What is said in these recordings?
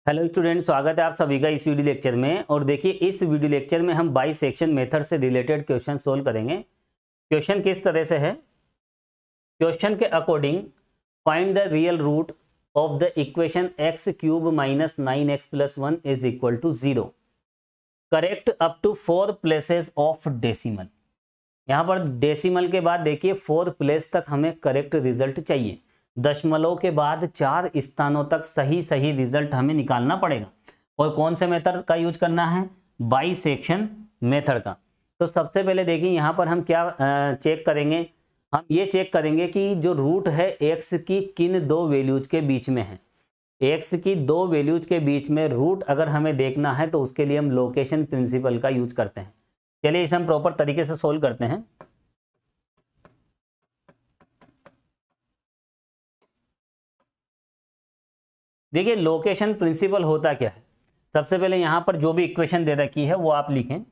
Hello student, स्वागत है आप सभी का इस वीडियो लेक्चर में। और देखिए, इस वीडियो लेक्चर में हम बाइसेक्शन मेथड से रिलेटेड क्वेश्चन सोल्व करेंगे। क्वेश्चन किस तरह से है? क्वेश्चन के according find the real root of the equation x cube minus 9x plus 1 is equal to 0। Correct up to 4 places of decimal. यहाँ पर डेसिमल के बाद देखिए 4 प्लेस तक हमें करेक्ट रिजल्ट चाहिए। दशमलव के बाद 4 स्थानों तक सही सही रिजल्ट हमें निकालना पड़ेगा। और कौन से मेथड का यूज करना है? बाइसेक्शन मेथड का। तो सबसे पहले देखिए यहाँ पर हम क्या चेक करेंगे। हम ये चेक करेंगे कि जो रूट है एक्स की किन दो वैल्यूज के बीच में है। एक्स की दो वैल्यूज के बीच में रूट अगर हमें देखना है तो उसके लिए हम लोकेशन प्रिंसिपल का यूज करते हैं। चलिए इसे हम प्रॉपर तरीके से सोल्व करते हैं। देखिए, लोकेशन प्रिंसिपल होता क्या है। सबसे पहले यहां पर जो भी इक्वेशन दे रखी है वो आप लिखें।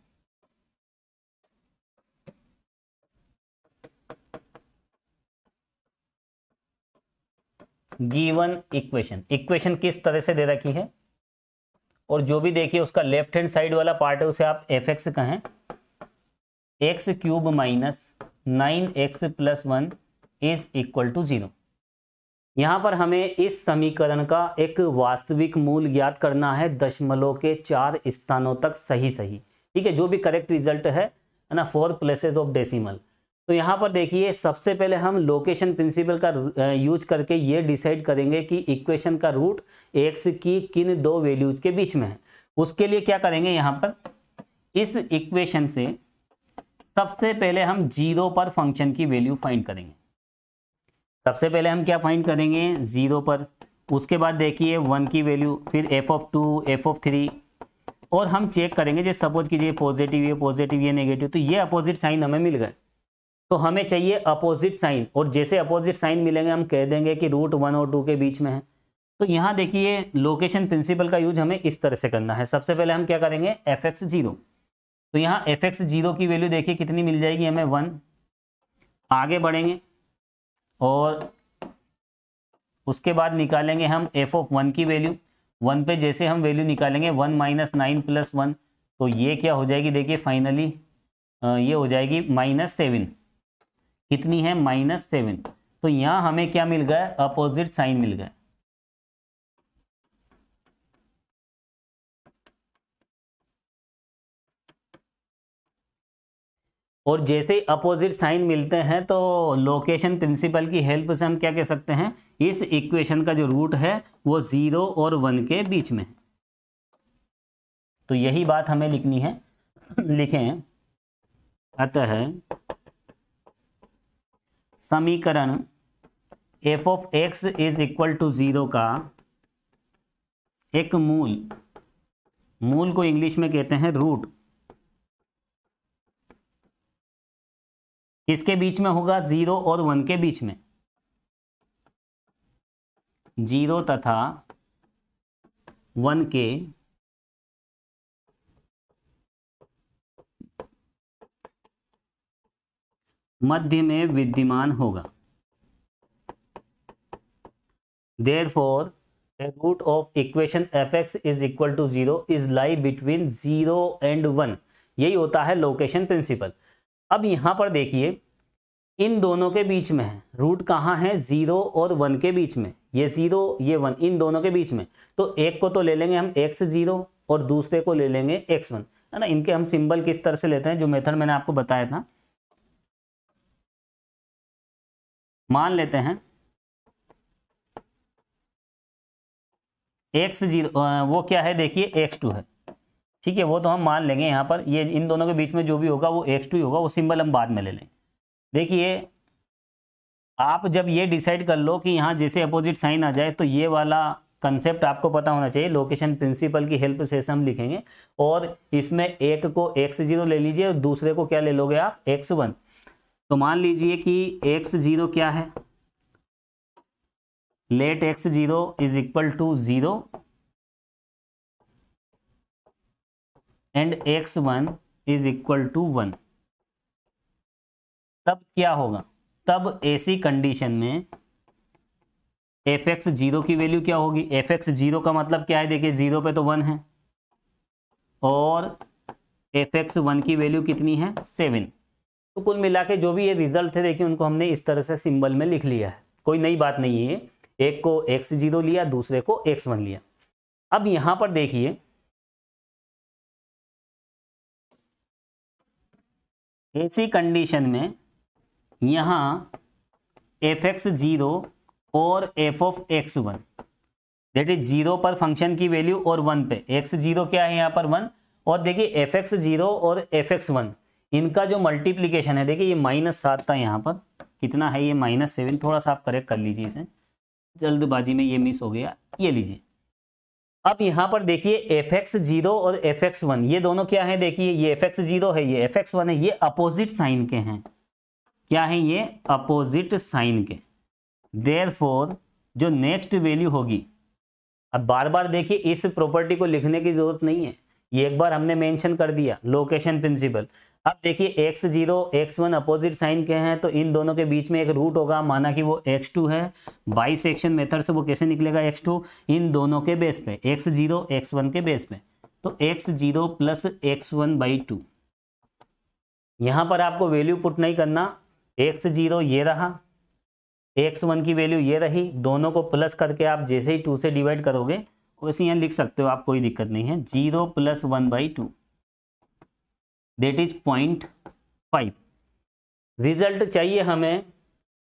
गिवन इक्वेशन किस तरह से दे रखी है, और जो भी देखिए उसका लेफ्ट हैंड साइड वाला पार्ट है उसे आप एफ एक्स कहें। X cube minus 9x plus 1 is equal to 0। यहां पर हमें इस समीकरण का एक वास्तविक मूल ज्ञात करना है दशमलव के 4 स्थानों तक सही सही। ठीक है, जो भी करेक्ट रिजल्ट है ना, 4 प्लेसेस ऑफ डेसिमल। तो यहां पर देखिए सबसे पहले हम लोकेशन प्रिंसिपल का यूज करके ये डिसाइड करेंगे कि इक्वेशन का रूट एक्स की किन दो वैल्यूज के बीच में है। उसके लिए क्या करेंगे, यहां पर इस इक्वेशन से सबसे पहले हम 0 पर फंक्शन की वैल्यू फाइंड करेंगे। सबसे पहले हम क्या फाइंड करेंगे? 0 पर। उसके बाद देखिए 1 की वैल्यू, फिर एफ ऑफ 2, एफ ऑफ 3, और हम चेक करेंगे। जैसे सपोज कीजिए पॉजिटिव ये नेगेटिव, तो ये अपोजिट साइन हमें मिल गए। तो हमें चाहिए अपोजिट साइन, और जैसे अपोजिट साइन मिलेंगे हम कह देंगे कि रूट 1 और 2 के बीच में है। तो यहाँ देखिए लोकेशन प्रिंसिपल का यूज हमें इस तरह से करना है। सबसे पहले हम क्या करेंगे? F x 0। तो यहाँ एफ एक्स 0 की वैल्यू देखिए कितनी मिल जाएगी हमें? 1। आगे बढ़ेंगे और उसके बाद निकालेंगे हम एफ ऑफ 1 की वैल्यू। 1 पे जैसे हम वैल्यू निकालेंगे 1 माइनस 9 प्लस 1, तो ये क्या हो जाएगी? देखिए फाइनली ये हो जाएगी -7। कितनी है? -7। तो यहाँ हमें क्या मिल गया? अपोजिट साइन मिल गया। और जैसे अपोजिट साइन मिलते हैं तो लोकेशन प्रिंसिपल की हेल्प से हम क्या कह सकते हैं, इस इक्वेशन का जो रूट है वो 0 और 1 के बीच में है। तो यही बात हमें लिखनी है। लिखें, अतः समीकरण f of x is equal to 0 का एक मूल को इंग्लिश में कहते हैं रूट, किसके बीच में होगा? 0 और 1 के बीच में। 0 तथा 1 के मध्य में विद्यमान होगा। Therefore, a root of equation fx is equal to 0 is lie between 0 and 1। यही होता है लोकेशन प्रिंसिपल। अब यहां पर देखिए इन दोनों के बीच में है रूट। कहाँ है? 0 और 1 के बीच में। ये 0 ये 1, इन दोनों के बीच में। तो एक को तो ले लेंगे हम x0 और दूसरे को ले लेंगे x1, है ना। इनके हम सिंबल किस तरह से लेते हैं, जो मेथड मैंने आपको बताया था। मान लेते हैं x0 वो क्या है? देखिए x2 है। ठीक है, वो तो हम मान लेंगे। यहाँ पर ये इन दोनों के बीच में जो भी होगा वो x2 ही होगा। वो सिंबल हम बाद में ले लेंगे। देखिए आप जब ये डिसाइड कर लो कि यहाँ जैसे अपोजिट साइन आ जाए, तो ये वाला कंसेप्ट आपको पता होना चाहिए। लोकेशन प्रिंसिपल की हेल्प से हम लिखेंगे, और इसमें एक को x0 ले लीजिए और दूसरे को क्या ले लोगे आप? x1। तो मान लीजिए कि x0 क्या है? Let x0 is equal to 0 and x1 is equal to 1। तब क्या होगा? तब ऐसी कंडीशन में एफ एक्स जीरो की वैल्यू क्या होगी, एफ एक्स जीरो का मतलब क्या है, देखिए जीरो पे तो 1 है और एफ एक्स वन की वैल्यू कितनी है 7। तो कुल मिला के जो भी ये रिजल्ट थे देखिए उनको हमने इस तरह से सिंबल में लिख लिया है, कोई नई बात नहीं है। एक को x0 लिया, दूसरे को x1 लिया। अब यहां पर देखिए ऐसी कंडीशन में यहां fx0 और f(x1) दैट इज 0 पर फंक्शन की वैल्यू और 1 पे, x0 क्या है यहाँ पर 1, और देखिए fx0 और fx1 इनका जो मल्टीप्लीकेशन है, देखिए ये -7 था, यहाँ पर कितना है ये -7, थोड़ा सा आप करेक्ट कर लीजिए इसे, जल्दबाजी में ये मिस हो गया, ये लीजिए। अब यहाँ पर देखिए fx0 और fx1 ये दोनों क्या है, देखिए ये fx0 है, ये fx1 है, ये अपोजिट साइन के हैं। क्या है ये, अपोजिट साइन के। देयरफॉर जो नेक्स्ट वैल्यू होगी, अब बार बार देखिए इस प्रॉपर्टी को लिखने की जरूरत नहीं है, ये एक बार हमने मेंशन कर दिया, लोकेशन प्रिंसिपल। अब देखिए x0 x1 अपोजिट साइन के हैं तो इन दोनों के बीच में एक रूट होगा, माना कि वो x2 है, बाइसेक्शन मेथड से वो कैसे निकलेगा x2, इन दोनों के बेस पे, x0 x1 के बेस पे, तो x0 प्लस x1/2। यहां पर आपको वैल्यू पुट नहीं करना, x0 ये रहा, x1 की वैल्यू ये रही, दोनों को प्लस करके आप जैसे ही 2 से डिवाइड करोगे वैसे यहाँ लिख सकते हो आप, कोई दिक्कत नहीं है। 0 + 1/2 दैट इज 0.5। रिजल्ट चाहिए हमें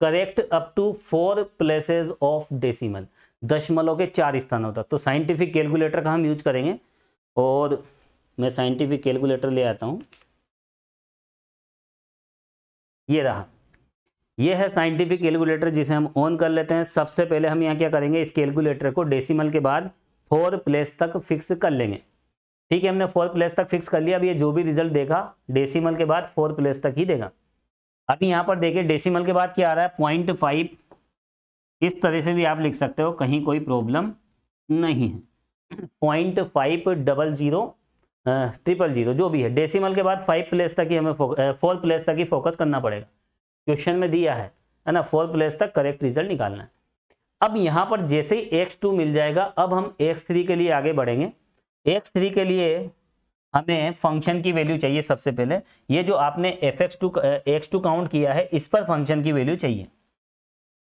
correct up to 4 places of decimal, दशमलव के 4 स्थानों तक। तो साइंटिफिक कैलकुलेटर का हम यूज करेंगे, और मैं साइंटिफिक कैलकुलेटर ले आता हूं, ये रहा, ये है साइंटिफिक कैलकुलेटर जिसे हम ऑन कर लेते हैं। सबसे पहले हम यहाँ क्या करेंगे, इस कैलकुलेटर को डेसिमल के बाद 4 प्लेस तक फिक्स कर लेंगे। ठीक है, हमने 4 प्लेस तक फिक्स कर लिया। अब ये जो भी रिजल्ट देगा डेसिमल के बाद 4 प्लेस तक ही देगा। अभी यहाँ पर देखिए डेसिमल के बाद क्या आ रहा है 0.5, इस तरह से भी आप लिख सकते हो, कहीं कोई प्रॉब्लम नहीं है। 0.5000000 जो भी है, डेसिमल के बाद 5 प्लेस तक ही हमें 4 प्लेस तक ही फोकस करना पड़ेगा। क्वेश्चन में दिया है ना, 4 प्लेस तक करेक्ट रिजल्ट निकालना है। अब यहाँ पर जैसे ही x2 मिल जाएगा, अब हम x3 के लिए आगे बढ़ेंगे। x3 के लिए हमें फंक्शन की वैल्यू चाहिए। सबसे पहले ये जो आपने x2 काउंट किया है, इस पर फंक्शन की वैल्यू चाहिए।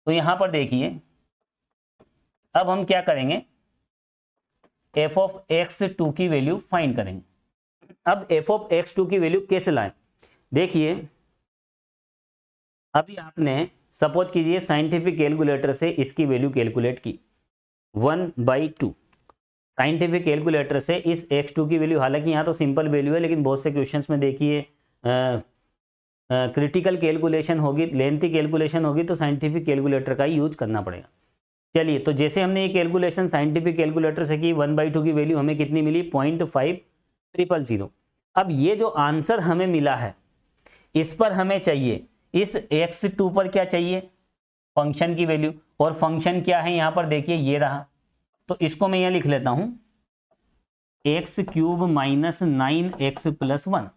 तो यहाँ पर देखिए अब हम क्या करेंगे, f(x2) की वैल्यू फाइंड करेंगे। अब f(x2) की वैल्यू कैसे लाएं, देखिए अभी आपने सपोज कीजिए साइंटिफिक कैलकुलेटर से इसकी वैल्यू कैलकुलेट की 1/2। साइंटिफिक कैलकुलेटर से इस x2 की वैल्यू, हालांकि यहाँ तो सिंपल वैल्यू है, लेकिन बहुत से क्वेश्चंस में देखिए क्रिटिकल कैलकुलेशन होगी, लेंथी कैलकुलेशन होगी, तो साइंटिफिक कैलकुलेटर का ही यूज करना पड़ेगा। चलिए, तो जैसे हमने ये कैलकुलेशन साइंटिफिक कैलकुलेटर से की, 1/2 की वैल्यू हमें कितनी मिली 0.5000। अब ये जो आंसर हमें मिला है, इस पर हमें चाहिए, इस x2 पर क्या चाहिए, फंक्शन की वैल्यू। और फंक्शन क्या है यहाँ पर देखिए, ये रहा। तो इसको मैं यहाँ लिख लेता हूं, x³ - 9x + 1।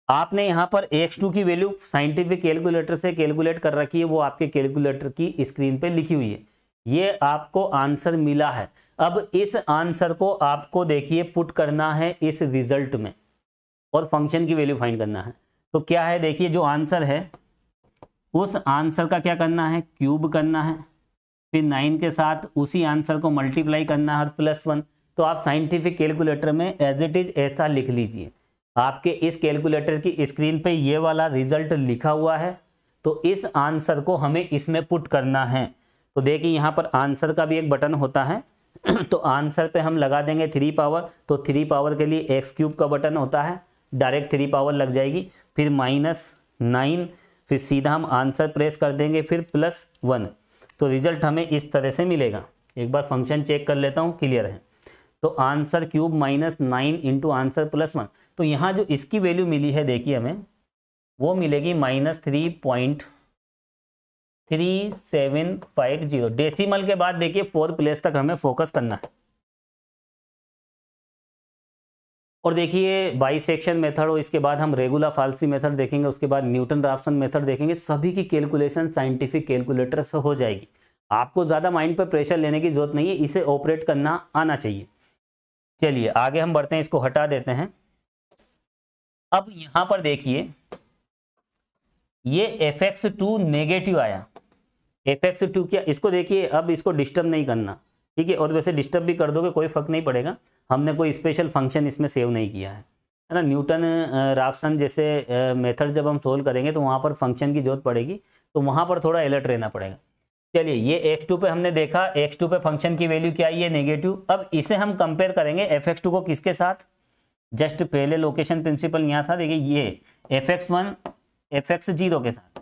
आपने यहाँ पर x2 की वैल्यू साइंटिफिक कैलकुलेटर से कैलकुलेट कर रखी है, वो आपके कैलकुलेटर की स्क्रीन पे लिखी हुई है। ये आपको आंसर मिला है। अब इस आंसर को आपको देखिए पुट करना है इस रिजल्ट में, और फंक्शन की वैल्यू फाइंड करना है। तो क्या है, देखिए जो आंसर है उस आंसर का क्या करना है, क्यूब करना है, फिर 9 के साथ उसी आंसर को मल्टीप्लाई करना है और +1। तो आप साइंटिफिक कैलकुलेटर में एज इट इज ऐसा लिख लीजिए। आपके इस कैलकुलेटर की स्क्रीन पे ये वाला रिजल्ट लिखा हुआ है, तो इस आंसर को हमें इसमें पुट करना है। तो देखिए यहाँ पर आंसर का भी एक बटन होता है तो आंसर पे हम लगा देंगे 3 पावर। तो 3 पावर के लिए x³ का बटन होता है, डायरेक्ट 3 पावर लग जाएगी, फिर -9, फिर सीधा हम आंसर प्रेस कर देंगे, फिर +1। तो रिजल्ट हमें इस तरह से मिलेगा। एक बार फंक्शन चेक कर लेता हूँ, क्लियर है। तो आंसर क्यूब -9 इंटू आंसर +1। तो यहाँ जो इसकी वैल्यू मिली है देखिए हमें, वो मिलेगी -3.3750। डेसिमल के बाद देखिए 4 प्लेस तक हमें फोकस करना है। और देखिए बाइसेक्शन मेथड, और इसके बाद हम रेगुलर फाल्सी मेथड देखेंगे, उसके बाद न्यूटन राफसन मेथड देखेंगे। सभी की कैलकुलेशन साइंटिफिक कैलकुलेटर से हो जाएगी। आपको ज़्यादा माइंड पर प्रेशर लेने की जरूरत नहीं है, इसे ऑपरेट करना आना चाहिए। चलिए आगे हम बढ़ते हैं, इसको हटा देते हैं। अब यहां पर देखिए ये fx2 नेगेटिव आया, fx2 क्या, इसको देखिए अब इसको डिस्टर्ब नहीं करना, ठीक है। और वैसे डिस्टर्ब भी कर दोगे कोई फर्क नहीं पड़ेगा, हमने कोई स्पेशल फंक्शन इसमें सेव नहीं किया है ना। न्यूटन राफसन जैसे मेथड जब हम सोल्व करेंगे तो वहाँ पर फंक्शन की जरूरत पड़ेगी, तो वहाँ पर थोड़ा अलर्ट रहना पड़ेगा। चलिए ये x2 पे हमने देखा, x2 पे फंक्शन की वैल्यू क्या आई है, नेगेटिव। अब इसे हम कंपेयर करेंगे fx2 को किसके साथ, जस्ट पहले लोकेशन प्रिंसिपल यहाँ था, देखिए ये fx1 fx0 के साथ।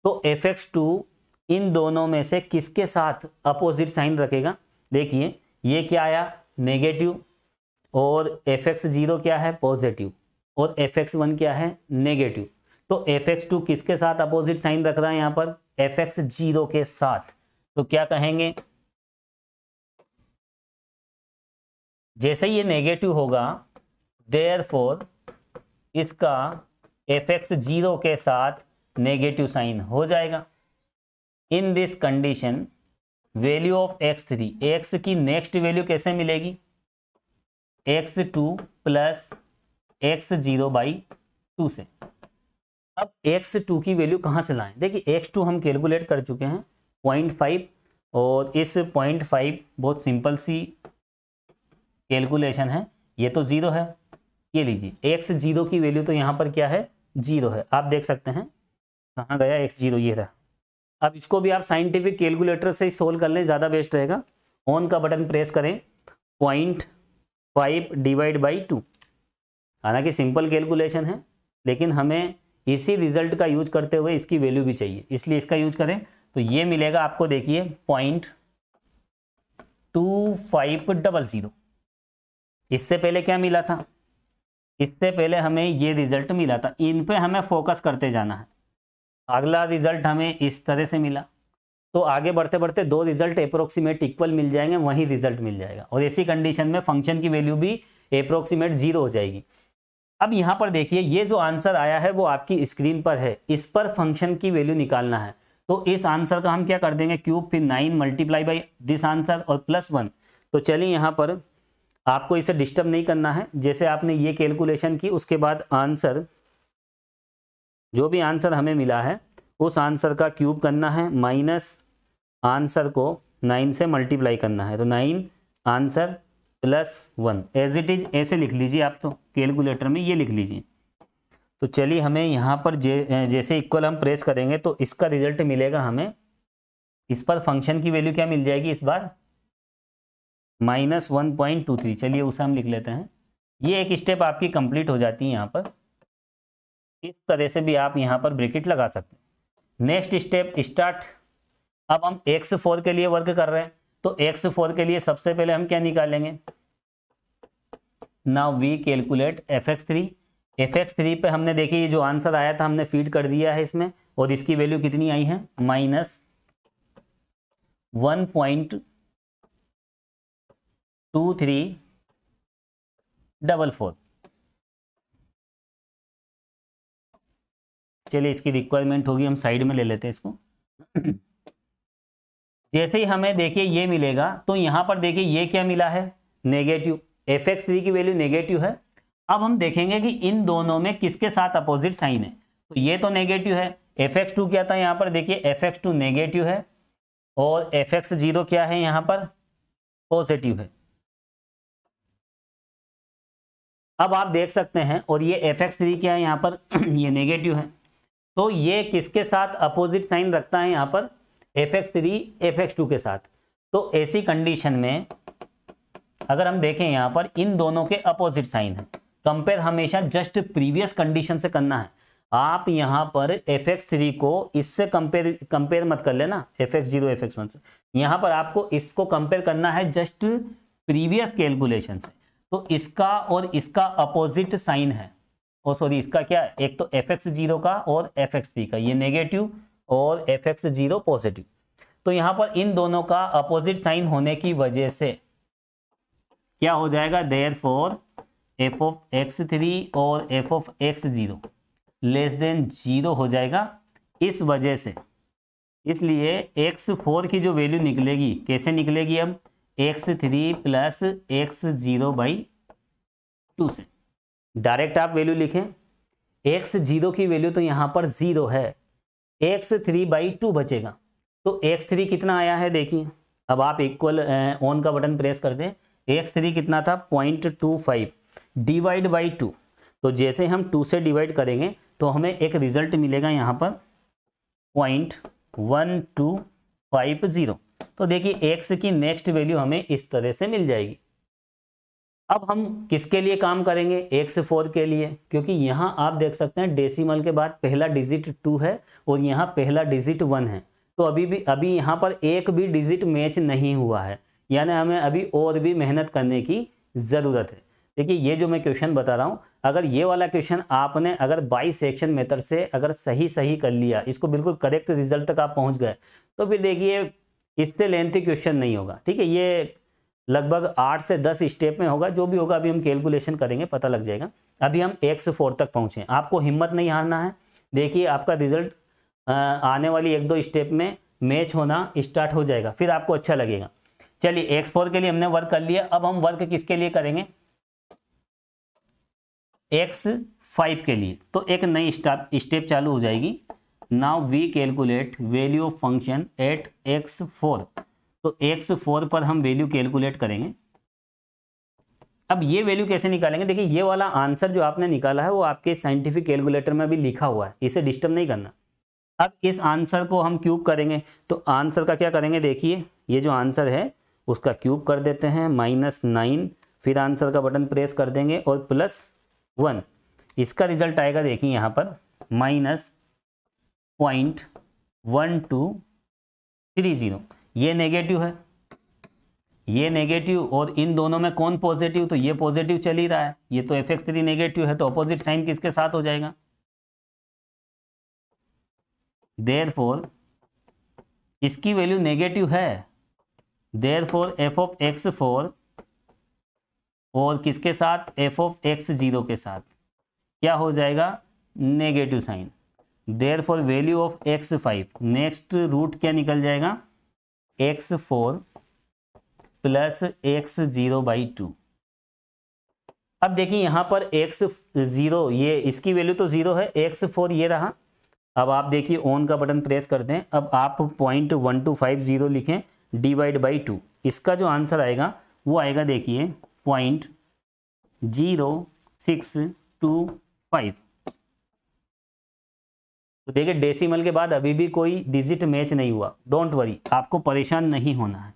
तो fx2 इन दोनों में से किसके साथ अपोजिट साइन रखेगा, देखिए ये क्या आया, नेगेटिव, और fx0 क्या है, पॉजिटिव, और fx1 क्या है, नेगेटिव। तो fx2 किसके साथ अपोजिट साइन रख रहा है यहाँ पर, fx0 के साथ। तो क्या कहेंगे, जैसे ये नेगेटिव होगा देयरफॉर इसका fx0 के साथ नेगेटिव साइन हो जाएगा। In this condition value of x3, x की नेक्स्ट वैल्यू कैसे मिलेगी, x2 प्लस x0/2 से। अब x2 की वैल्यू कहाँ से लाएं, देखिए x2 हम कैलकुलेट कर चुके हैं 0.5, और इस 0.5 बहुत सिंपल सी कैलकुलेशन है, ये तो 0 है, ये लीजिए x0 की वैल्यू तो यहाँ पर क्या है, 0 है। आप देख सकते हैं कहाँ गया x0, ये रहा। अब इसको भी आप साइंटिफिक कैलकुलेटर से ही सोल्व कर लें, ज़्यादा बेस्ट रहेगा। ऑन का बटन प्रेस करें, 0.5 डिवाइड बाई 2, हालांकि सिंपल कैलकुलेशन है लेकिन हमें इसी रिजल्ट का यूज करते हुए इसकी वैल्यू भी चाहिए, इसलिए इसका यूज करें। तो ये मिलेगा आपको, देखिए 0.2500। इससे पहले क्या मिला था, इससे पहले हमें ये रिजल्ट मिला था, इन पे हमें फोकस करते जाना है। अगला रिजल्ट हमें इस तरह से मिला, तो आगे बढ़ते बढ़ते दो रिजल्ट अप्रोक्सीमेट इक्वल मिल जाएंगे, वही रिजल्ट मिल जाएगा। और ऐसी कंडीशन में फंक्शन की वैल्यू भी अप्रोक्सीमेट 0 हो जाएगी। अब यहाँ पर देखिए ये जो आंसर आया है वो आपकी स्क्रीन पर है, इस पर फंक्शन की वैल्यू निकालना है। तो इस आंसर का हम क्या कर देंगे, क्यूब, फिर 9 मल्टीप्लाई बाई दिस आंसर और +1। तो चलिए यहाँ पर आपको इसे डिस्टर्ब नहीं करना है, जैसे आपने ये कैलकुलेशन की उसके बाद आंसर, जो भी आंसर हमें मिला है उस आंसर का क्यूब करना है, माइनस आंसर को 9 से मल्टीप्लाई करना है। तो 9 आंसर +1 एज इट इज ऐसे लिख लीजिए आप, तो कैलकुलेटर में ये लिख लीजिए। तो चलिए हमें यहाँ पर जैसे इक्वल हम प्रेस करेंगे तो इसका रिजल्ट मिलेगा हमें, इस पर फंक्शन की वैल्यू क्या मिल जाएगी इस बार, -1.23। चलिए उसे हम लिख लेते हैं। ये एक स्टेप आपकी कंप्लीट हो जाती है यहाँ पर, इस तरह से भी आप यहाँ पर ब्रैकेट लगा सकते हैं। Next step start. अब हम x4 के लिए वर्क कर रहे हैं, तो x4 के लिए सबसे पहले हम क्या निकालेंगे, now we calculate fx3। fx3 पे हमने देखिए ये जो आंसर आया था हमने फीड कर दिया है इसमें, और इसकी वैल्यू कितनी आई है, -1.2344। चलिए इसकी रिक्वायरमेंट होगी, हम साइड में ले लेते हैं इसको। जैसे ही हमें देखिए ये मिलेगा, तो यहाँ पर देखिए ये क्या मिला है, नेगेटिव, fx3 की वैल्यू नेगेटिव है। अब हम देखेंगे कि इन दोनों में किसके साथ अपोजिट साइन है, तो ये तो नेगेटिव है, fx2 क्या था यहाँ पर, देखिए fx2 नेगेटिव है और fx0 क्या है यहाँ पर, पॉजिटिव है। अब आप देख सकते हैं, और ये fx3 क्या है यहाँ पर, ये नेगेटिव है, तो ये किसके साथ अपोजिट साइन रखता है यहाँ पर, fx3 fx2 के साथ। तो ऐसी कंडीशन में अगर हम देखें यहाँ पर इन दोनों के अपोजिट साइन है, कंपेयर हमेशा जस्ट प्रीवियस कंडीशन से करना है। आप यहाँ पर fx3 को इससे कंपेयर मत कर लेना, fx0 fx1 से, यहाँ पर आपको इसको कंपेयर करना है जस्ट प्रीवियस कैलकुलेशन से। तो इसका और इसका अपोजिट साइन है, और सॉरी इसका क्या है, एक तो fx0 का और fx3 का, ये नेगेटिव और fx0 पॉजिटिव। तो यहाँ पर इन दोनों का अपोजिट साइन होने की वजह से क्या हो जाएगा, देयरफॉर f ऑफ x3 और f ऑफ x0 <0 हो जाएगा। इस वजह से इसलिए x4 की जो वैल्यू निकलेगी कैसे निकलेगी, अब x3 प्लस x0/2 से डायरेक्ट आप वैल्यू लिखें। x0 की वैल्यू तो यहाँ पर 0 है, x3/2 बचेगा, तो x3 कितना आया है देखिए। अब आप इक्वल ऑन का बटन प्रेस कर दें, x3 कितना था 0.25 डिवाइड बाई 2, तो जैसे हम 2 से डिवाइड करेंगे तो हमें एक रिजल्ट मिलेगा यहाँ पर 0.1250। तो देखिए x की नेक्स्ट वैल्यू हमें इस तरह से मिल जाएगी। अब हम किसके लिए काम करेंगे, x4 के लिए, क्योंकि यहाँ आप देख सकते हैं डेसिमल के बाद पहला डिजिट 2 है और यहाँ पहला डिजिट 1 है, तो अभी यहाँ पर एक भी डिजिट मैच नहीं हुआ है, यानी हमें अभी और भी मेहनत करने की ज़रूरत है। देखिए ये जो मैं क्वेश्चन बता रहा हूँ, अगर ये वाला क्वेश्चन आपने अगर बाइसेक्शन मेथड से अगर सही कर लिया, इसको बिल्कुल करेक्ट रिजल्ट तक आप पहुँच गए, तो फिर देखिए इससे लेंथी क्वेश्चन नहीं होगा। ठीक है, ये लगभग 8 से 10 स्टेप में होगा, जो भी होगा अभी हम कैलकुलेशन करेंगे पता लग जाएगा। अभी हम x4 तक पहुँचे, आपको हिम्मत नहीं हारना है। देखिए आपका रिजल्ट आने वाली 1-2 स्टेप में मैच होना स्टार्ट हो जाएगा, फिर आपको अच्छा लगेगा। चलिए x4 के लिए हमने वर्क कर लिया, अब हम वर्क किसके लिए करेंगे, x5 के लिए। तो एक नई स्टेप चालू हो जाएगी। Now we calculate value of function at x4। तो x4 पर हम वैल्यू कैलकुलेट करेंगे। अब ये वैल्यू कैसे निकालेंगे, देखिए ये वाला आंसर जो आपने निकाला है वो आपके साइंटिफिक कैलकुलेटर में भी लिखा हुआ है, इसे डिस्टर्ब नहीं करना। अब इस आंसर को हम क्यूब करेंगे, तो आंसर का क्या करेंगे, देखिए ये जो आंसर है उसका क्यूब कर देते हैं -9, फिर आंसर का बटन प्रेस कर देंगे और +1, इसका रिजल्ट आएगा देखिए यहाँ पर -0.1230। ये नेगेटिव है, ये नेगेटिव, और इन दोनों में कौन पॉजिटिव, तो ये पॉजिटिव चल ही रहा है, ये तो fx3 नेगेटिव है, तो अपोजिट साइन किसके साथ हो जाएगा। देयरफॉर इसकी वैल्यू नेगेटिव है, देयरफॉर f ऑफ x4 और किसके साथ, f ऑफ x0 के साथ क्या हो जाएगा, negative sign. Therefore value of x5, next root क्या निकल जाएगा, x4 प्लस x0/2। अब देखिए यहाँ पर x0, ये इसकी वैल्यू तो 0 है, x4 ये रहा। अब आप देखिए ऑन का बटन प्रेस कर दें, अब आप 0.1250 लिखें डिवाइड बाई 2, इसका जो आंसर आएगा वो आएगा देखिए 0.0625। तो देखिए डेसिमल के बाद अभी भी कोई डिजिट मैच नहीं हुआ, डोंट वरी, आपको परेशान नहीं होना है,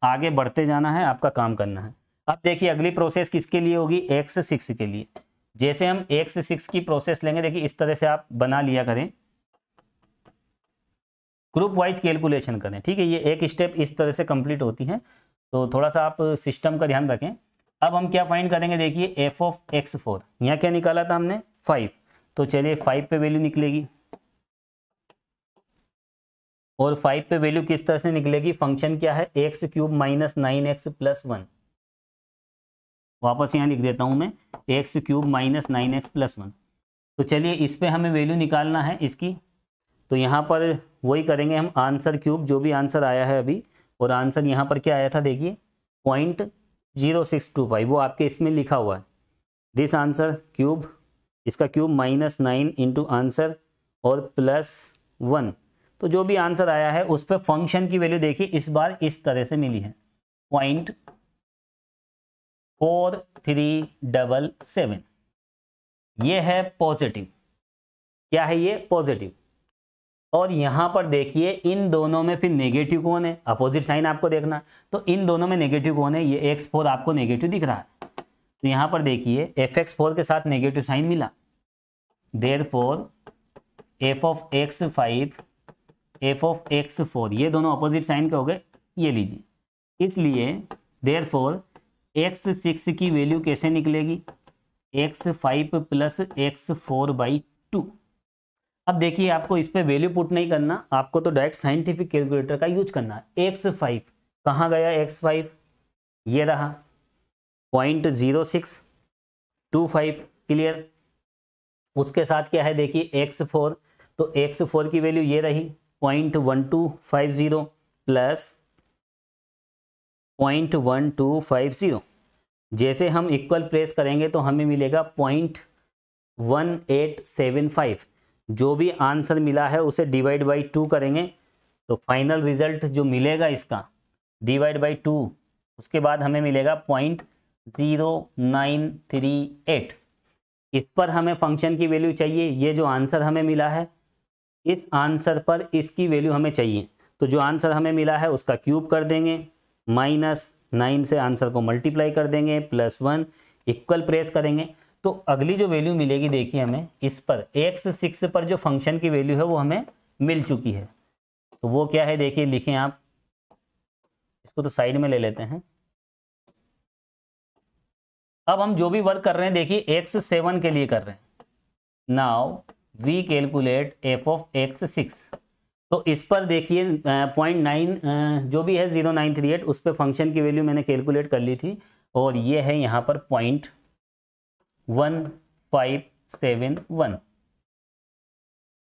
आगे बढ़ते जाना है, आपका काम करना है। अब देखिए अगली प्रोसेस किसके लिए होगी, x6 के लिए। जैसे हम x6 की प्रोसेस लेंगे, देखिए इस तरह से आप बना लिया करें, ग्रुप वाइज कैलकुलेशन करें। ठीक है, ये एक स्टेप इस तरह से कंप्लीट होती है, तो थोड़ा सा आप सिस्टम का ध्यान रखें। अब हम क्या फाइंड करेंगे, देखिए f ऑफ x4, यहाँ क्या निकाला था हमने 5, तो चलिए 5 पे वैल्यू निकलेगी, और 5 पे वैल्यू किस तरह से निकलेगी, फंक्शन क्या है x³ - 9x + 1। वापस यहाँ लिख देता हूँ मैं, x³ - 9x + 1। तो चलिए इस पे हमें वैल्यू निकालना है इसकी, तो यहाँ पर वही करेंगे हम, आंसर क्यूब, जो भी आंसर आया है अभी, और आंसर यहाँ पर क्या आया था देखिए 0.0625, वो आपके इसमें लिखा हुआ है, दिस आंसर क्यूब, इसका क्यूब -9 इंटू आंसर और +1। तो जो भी आंसर आया है उस पर फंक्शन की वैल्यू देखिए इस बार इस तरह से मिली है 0.4377। ये है पॉजिटिव, क्या है ये, पॉजिटिव। और यहाँ पर देखिए इन दोनों में फिर नेगेटिव कौन है, अपोजिट साइन आपको देखना, तो इन दोनों में नेगेटिव कौन है, ये x4 आपको नेगेटिव दिख रहा है, तो यहाँ पर देखिए fx4 के साथ नेगेटिव साइन मिला। Therefore f of x5 f of x4, ये दोनों अपोजिट साइन के हो गए, ये लीजिए। इसलिए देयरफॉर x6 की वैल्यू कैसे निकलेगी, x5 प्लस x4/2। अब देखिए आपको इस पे वैल्यू पुट नहीं करना, आपको तो डायरेक्ट साइंटिफिक कैलकुलेटर का यूज करना है। x5 कहाँ गया, x5 ये रहा 0.0625, क्लियर। उसके साथ क्या है देखिए x4, तो x4 की वैल्यू ये रही 0.1250 प्लस 0.1250। जैसे हम इक्वल प्रेस करेंगे तो हमें मिलेगा 0.1875। जो भी आंसर मिला है उसे डिवाइड बाई 2 करेंगे तो फाइनल रिजल्ट जो मिलेगा इसका डिवाइड बाई 2, उसके बाद हमें मिलेगा 0.0938। इस पर हमें फंक्शन की वैल्यू चाहिए। ये जो आंसर हमें मिला है इस आंसर पर इसकी वैल्यू हमें चाहिए। तो जो आंसर हमें मिला है उसका क्यूब कर देंगे, -9 से आंसर को मल्टीप्लाई कर देंगे, +1 इक्वल प्रेस करेंगे तो अगली जो वैल्यू मिलेगी देखिए हमें इस पर x6 पर जो फंक्शन की वैल्यू है वो हमें मिल चुकी है। तो वो क्या है देखिए, लिखें आप, इसको तो साइड में ले लेते हैं। अब हम जो भी वर्क कर रहे हैं देखिए x7 के लिए कर रहे हैं। Now we calculate f of x6। तो इस पर देखिए 0.9 जो भी है 0938 उस पर फंक्शन की वैल्यू मैंने कैलकुलेट कर ली थी और ये है यहाँ पर 0.1571।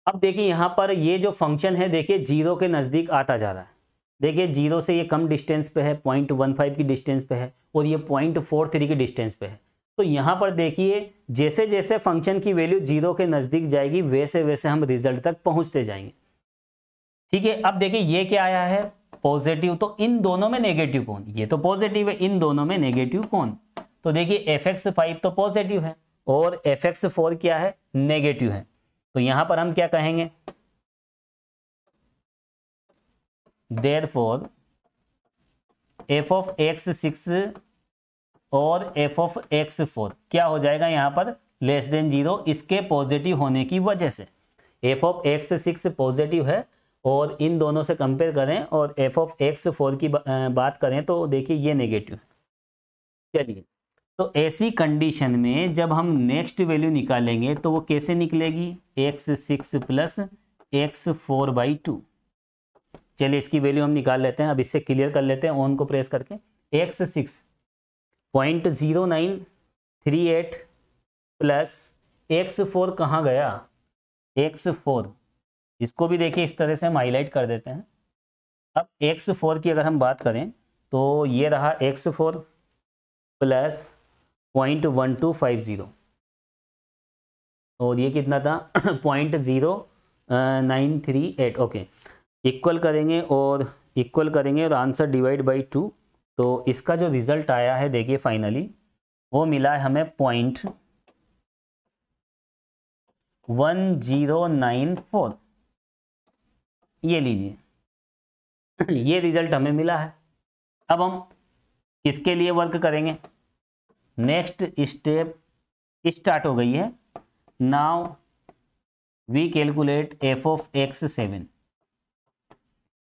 अब देखिए यहाँ पर ये जो फंक्शन है देखिए 0 के नज़दीक आता जा रहा है। देखिए 0 से ये कम डिस्टेंस पे है, 0.15 की डिस्टेंस पे है और ये 0.43 की डिस्टेंस पे है। तो यहाँ पर देखिए जैसे जैसे फंक्शन की वैल्यू 0 के नज़दीक जाएगी वैसे वैसे हम रिजल्ट तक पहुँचते जाएंगे। ठीक है, अब देखिए ये क्या आया है पॉजिटिव, तो इन दोनों में नेगेटिव कौन? ये तो पॉजिटिव है, इन दोनों में नेगेटिव कौन? तो देखिए fx5 तो पॉजिटिव है और fx4 क्या है? नेगेटिव है। तो यहां पर हम क्या कहेंगे, देयरफॉर f ऑफ x6 और f ऑफ x4 क्या हो जाएगा यहाँ पर <0 इसके पॉजिटिव होने की वजह से। f ऑफ x6 पॉजिटिव है और इन दोनों से कंपेयर करें और f ऑफ x4 की बात करें तो देखिए ये नेगेटिव है। चलिए, तो ऐसी कंडीशन में जब हम नेक्स्ट वैल्यू निकालेंगे तो वो कैसे निकलेगी, x6 प्लस x4/2। चलिए इसकी वैल्यू हम निकाल लेते हैं। अब इससे क्लियर कर लेते हैं ऑन को प्रेस करके। x6 0.0938 प्लस x4 कहाँ गया, x4 इसको भी देखिए इस तरह से हम हाईलाइट कर देते हैं। अब x4 की अगर हम बात करें तो ये रहा x4 प्लस 0.1250 और ये कितना था 0.0938। ओके, इक्वल करेंगे और आंसर डिवाइड बाई 2। तो इसका जो रिजल्ट आया है देखिए फाइनली वो मिला है हमें 0.1094। ये लीजिए ये रिजल्ट हमें मिला है। अब हम किसके लिए वर्क करेंगे, नेक्स्ट स्टेप स्टार्ट हो गई है। Now we calculate f of x7।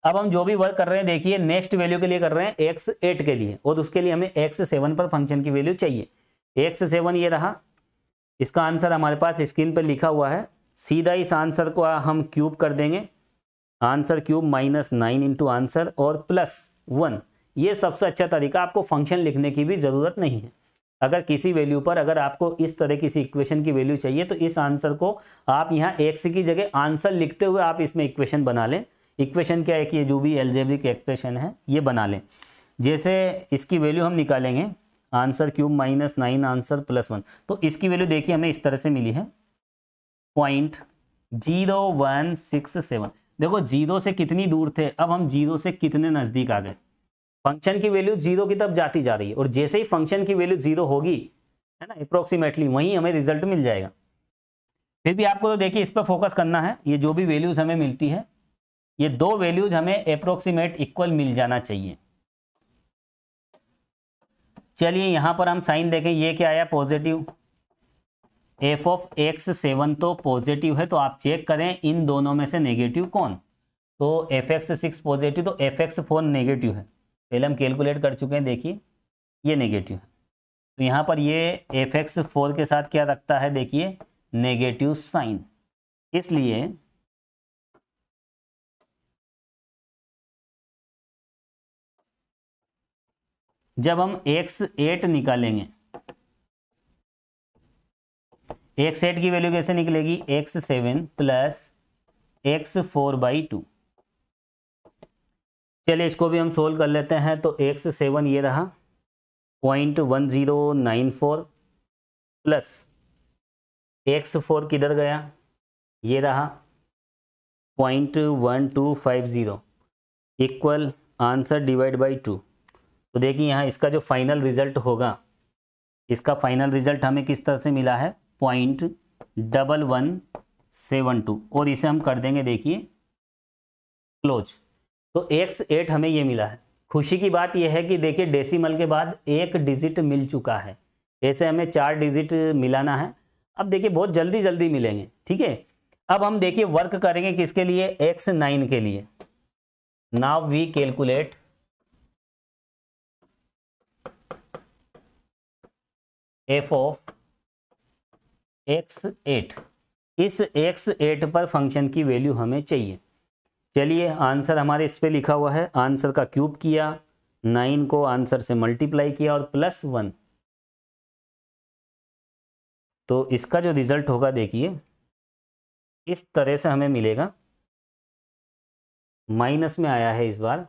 अब हम जो भी वर्क कर रहे हैं देखिए नेक्स्ट वैल्यू के लिए कर रहे हैं x8 के लिए और उसके लिए हमें x7 पर फंक्शन की वैल्यू चाहिए। x7 ये रहा, इसका आंसर हमारे पास स्क्रीन पर लिखा हुआ है। सीधा इस आंसर को हम क्यूब कर देंगे, आंसर क्यूब -9 इंटू आंसर और +1। ये सबसे अच्छा तरीका, आपको फंक्शन लिखने की भी ज़रूरत नहीं है। अगर किसी वैल्यू पर अगर आपको इस तरह किसी इक्वेशन की वैल्यू चाहिए तो इस आंसर को आप यहाँ x की जगह आंसर लिखते हुए आप इसमें इक्वेशन बना लें। इक्वेशन क्या है कि ये जो भी एल्जेब्रिक एक्सप्रेशन है ये बना लें। जैसे इसकी वैल्यू हम निकालेंगे, आंसर क्यूब -9 आंसर +1, तो इसकी वैल्यू देखिए हमें इस तरह से मिली है 0.0167। देखो 0 से कितनी दूर थे, अब हम 0 से कितने नज़दीक आ गए। फंक्शन की वैल्यू 0 की तरफ जाती जा रही है और जैसे ही फंक्शन की वैल्यू 0 होगी है ना अप्रोक्सीमेटली, वहीं हमें रिजल्ट मिल जाएगा। फिर भी आपको तो देखिए इस पर फोकस करना है। ये जो भी वैल्यूज हमें मिलती है ये दो वैल्यूज हमें अप्रोक्सीमेट इक्वल मिल जाना चाहिए। चलिए यहाँ पर हम साइन देखें, ये क्या आया पॉजिटिव। f ऑफ x7 तो पॉजिटिव है, तो आप चेक करें इन दोनों में से नेगेटिव कौन। तो fx6 पॉजिटिव तो fx4 नेगेटिव है। पहले हम कैलकुलेट कर चुके हैं, देखिए ये नेगेटिव है। तो यहाँ पर ये fx4 के साथ क्या रखता है, देखिए नेगेटिव साइन। इसलिए जब हम x8 निकालेंगे, x8 की वैल्यू कैसे निकलेगी, x7 प्लस x4/2। चलिए इसको भी हम सोल्व कर लेते हैं। तो x7 ये रहा 0.1094 प्लस x4 किधर गया, ये रहा 0.1250 इक्वल आंसर डिवाइड बाई 2। तो देखिए यहाँ इसका जो फाइनल रिजल्ट होगा, इसका फाइनल रिजल्ट हमें किस तरह से मिला है 0.1172 और इसे हम कर देंगे देखिए क्लोज। तो x8 हमें ये मिला है। खुशी की बात यह है कि देखिए डेसिमल के बाद एक डिजिट मिल चुका है, ऐसे हमें 4 डिजिट मिलाना है। अब देखिए बहुत जल्दी जल्दी मिलेंगे, ठीक है। अब हम देखिए वर्क करेंगे किसके लिए, x9 के लिए। Now we calculate f of x8। इस x8 पर फंक्शन की वैल्यू हमें चाहिए। चलिए आंसर हमारे इस पे लिखा हुआ है, आंसर का क्यूब किया, 9 को आंसर से मल्टीप्लाई किया और +1। तो इसका जो रिजल्ट होगा देखिए इस तरह से हमें मिलेगा। माइनस में आया है इस बार,